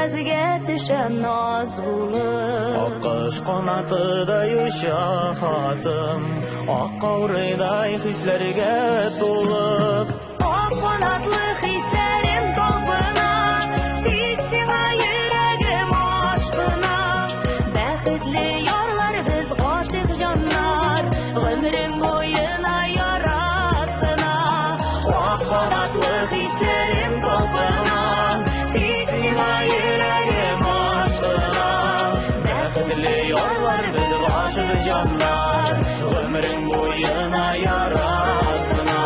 безгә төшә наз булып. Аккош канатыдай оча хатым, ак каурыйдай хисләргә тулып. Ак канатлы хисләрем талпына, тик сиңа йөрәгем ашкына. Бәхетле ярлар без гашык җаннар, гомрең буена яраткына. Ак канатлы хисләрем талпына, тик сиңа йөрәгем ашкына. Бәхетле ярлар без гашык җаннар, гомрең буена яраткына.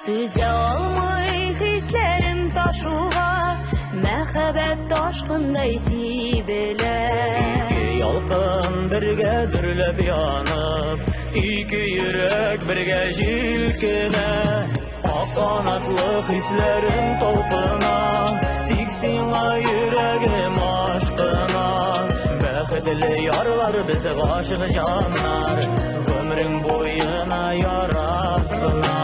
Түзә алмый хисләрем ташуга, мәхәббәт ташкындай сибелә. Ике ялкын бергә дөрләп янып, ике йөрәк бергә җилкенә. Ак канатлы хисләрем талпына, тик сиңа йөрәгем ашкына. Бәхетле ярлар без гашык җаннар, гомрең буена яраткына.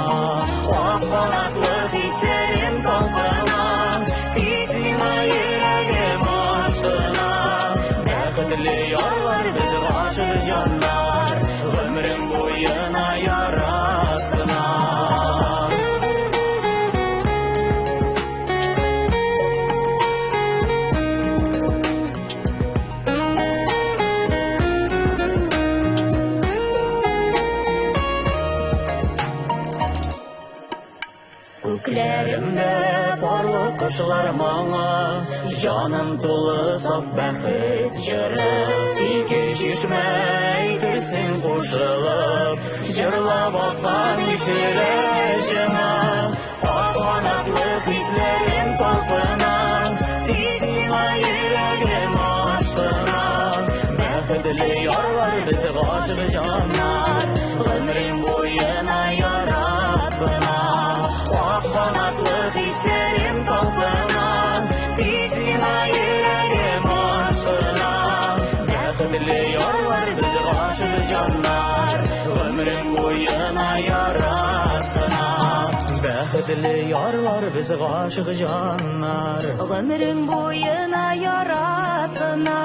Ак канатлы хисләрем талпына, тик сиңа йөрәгем ашкына. Бәхетле ярлар без гашык җаннар, гомрең буена яраткына. Күкләремдә барлык кошлар маңа, җаным тулы саф бәхет җыры. Ике чишмә әйтерсең кушылып, җырлап аккан ишелә җыңа. Ак канатлы хисләрем талпына, тик сиңа йөрәгем ашкына. Бәхетле ярлар без гашык җаннар, гомрең буена яраткына. Ак канатлы хисләрем талпына, тик сиңа йөрәгем ашкына. Бәхетле ярлар без гашык җаннар, гомрең буена яраткына. Бәхетле ярлар без гашык җаннар, Гомрең буена яраткына.